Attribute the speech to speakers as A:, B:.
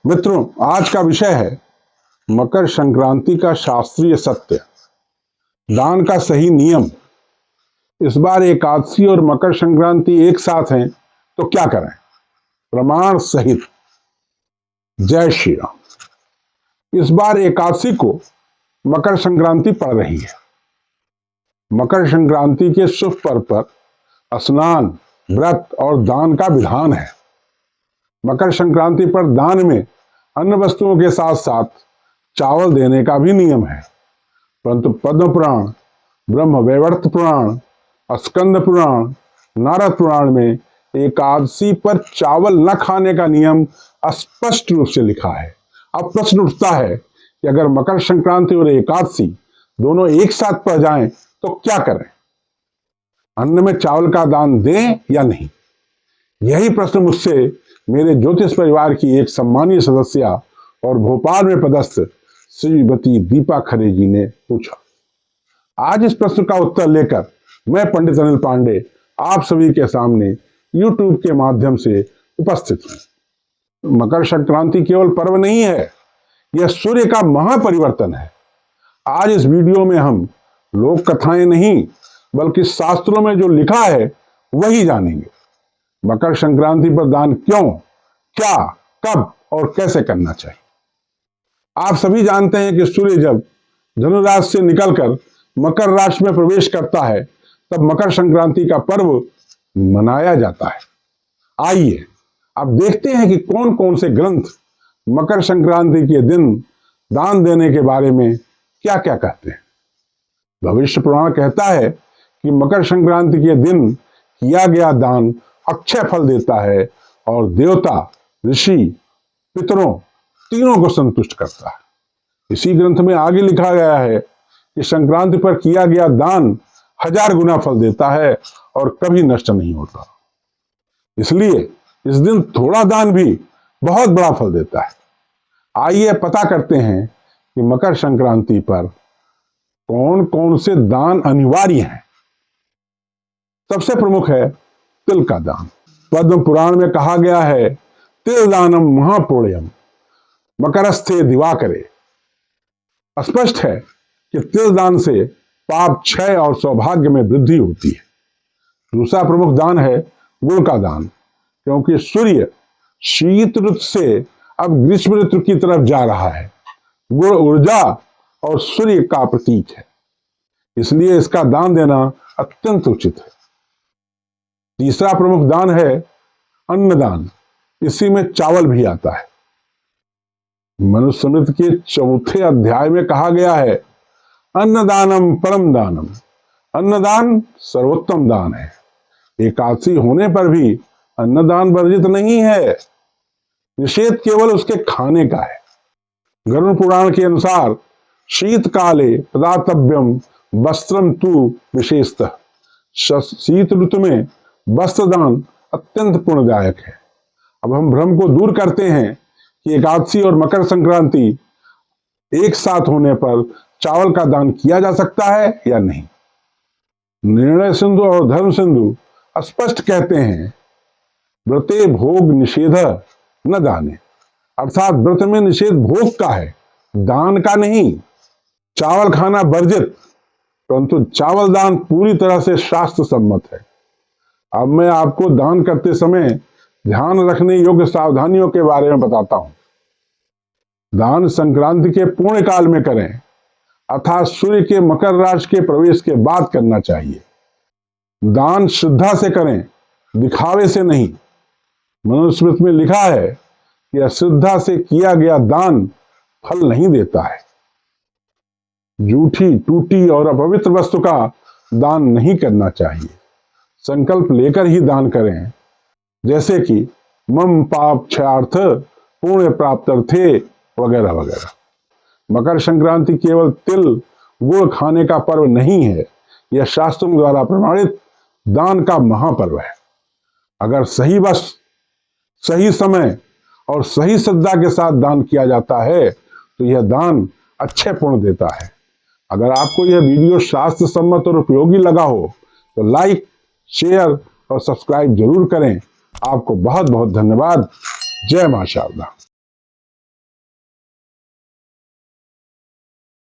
A: मित्रों, आज का विषय है मकर संक्रांति का शास्त्रीय सत्य, दान का सही नियम। इस बार एकादशी और मकर संक्रांति एक साथ हैं तो क्या करें? प्रमाण सहित। जय श्री राम। इस बार एकादशी को मकर संक्रांति पड़ रही है। मकर संक्रांति के शुभ पर्व पर स्नान, व्रत और दान का विधान है। मकर संक्रांति पर दान में अन्य वस्तुओं के साथ साथ चावल देने का भी नियम है, परंतु पद्म पुराण, ब्रह्म वैवर्त पुराण, स्कंद पुराण, नारद पुराण में एकादशी पर चावल न खाने का नियम स्पष्ट रूप से लिखा है। अब प्रश्न उठता है कि अगर मकर संक्रांति और एकादशी दोनों एक साथ पड़ जाएं तो क्या करें? अन्न में चावल का दान दें या नहीं? यही प्रश्न मुझसे मेरे ज्योतिष परिवार की एक सम्मानीय सदस्या और भोपाल में पदस्थ श्रीमती दीपा खरे जी ने पूछा। आज इस प्रश्न का उत्तर लेकर मैं पंडित अनिल पांडे आप सभी के सामने YouTube के माध्यम से उपस्थित हूं। मकर संक्रांति केवल पर्व नहीं है, यह सूर्य का महापरिवर्तन है। आज इस वीडियो में हम लोक कथाएं नहीं बल्कि शास्त्रों में जो लिखा है वही जानेंगे। मकर संक्रांति पर दान क्यों, क्या, कब और कैसे करना चाहिए। आप सभी जानते हैं कि सूर्य जब धनु राशि से निकलकर मकर राशि में प्रवेश करता है तब मकर संक्रांति का पर्व मनाया जाता है। आइए अब देखते हैं कि कौन कौन से ग्रंथ मकर संक्रांति के दिन दान देने के बारे में क्या क्या कहते हैं। भविष्य पुराण कहता है कि मकर संक्रांति के दिन किया गया दान अक्षय फल देता है और देवता, ऋषि, पितरों तीनों को संतुष्ट करता है। इसी ग्रंथ में आगे लिखा गया है कि संक्रांति पर किया गया दान 1000 गुना फल देता है और कभी नष्ट नहीं होता। इसलिए इस दिन थोड़ा दान भी बहुत बड़ा फल देता है। आइए पता करते हैं कि मकर संक्रांति पर कौन कौन से दान अनिवार्य हैं। सबसे प्रमुख है तिल का दान। पद्म पुराण में कहा गया है, तिल दानम महापुण्यम मकरस्थे दिवाकरे। स्पष्ट है कि तिल दान से पाप क्षय और सौभाग्य में वृद्धि होती है। दूसरा प्रमुख दान है गुड़ का दान, क्योंकि सूर्य शीत ऋतु से अब ग्रीष्म ऋतु की तरफ जा रहा है। गुड़ ऊर्जा और सूर्य का प्रतीक है, इसलिए इसका दान देना अत्यंत उचित है। तीसरा प्रमुख दान है अन्नदान। इसी में चावल भी आता है। मनुस्मृति के 4 अध्याय में कहा गया है, अन्नदानम परम दानम। अन्नदान सर्वोत्तम दान है। एकादशी होने पर भी अन्नदान वर्जित नहीं है, निषेध केवल उसके खाने का है। गरुड़ पुराण के अनुसार शीतकाले प्रदातव्यम वस्त्रम तु विशेषतः। शीत ऋतु में वस्त्रदान अत्यंत पुण्यदायक है। अब हम भ्रम को दूर करते हैं कि एकादशी और मकर संक्रांति एक साथ होने पर चावल का दान किया जा सकता है या नहीं। निर्णय सिंधु और धर्म सिंधु स्पष्ट कहते हैं, व्रते भोग निषेध न दाने। अर्थात व्रत में निषेध भोग का है, दान का नहीं। चावल खाना वर्जित, परंतु चावल दान पूरी तरह से शास्त्र सम्मत है। अब मैं आपको दान करते समय ध्यान रखने योग्य सावधानियों के बारे में बताता हूं। दान संक्रांति के पूर्ण काल में करें, अर्थात सूर्य के मकर राशि के प्रवेश के बाद करना चाहिए। दान श्रद्धा से करें, दिखावे से नहीं। मनुस्मृति में लिखा है कि अश्रद्धा से किया गया दान फल नहीं देता है। झूठी, टूटी और अपवित्र वस्तु का दान नहीं करना चाहिए। संकल्प लेकर ही दान करें, जैसे कि मम पाप क्षयार्थ पुण्य प्राप्त्यर्थे वगैरह वगैरह। मकर संक्रांति केवल तिल गुड़ खाने का पर्व नहीं है, यह शास्त्रों द्वारा प्रमाणित दान का महापर्व है। अगर सही वक्त, सही समय और सही श्रद्धा के साथ दान किया जाता है तो यह दान अच्छे पुण्य देता है। अगर आपको यह वीडियो शास्त्र सम्मत और उपयोगी लगा हो तो लाइक, शेयर और सब्सक्राइब जरूर करें। आपको बहुत बहुत धन्यवाद। जय मां शारदा।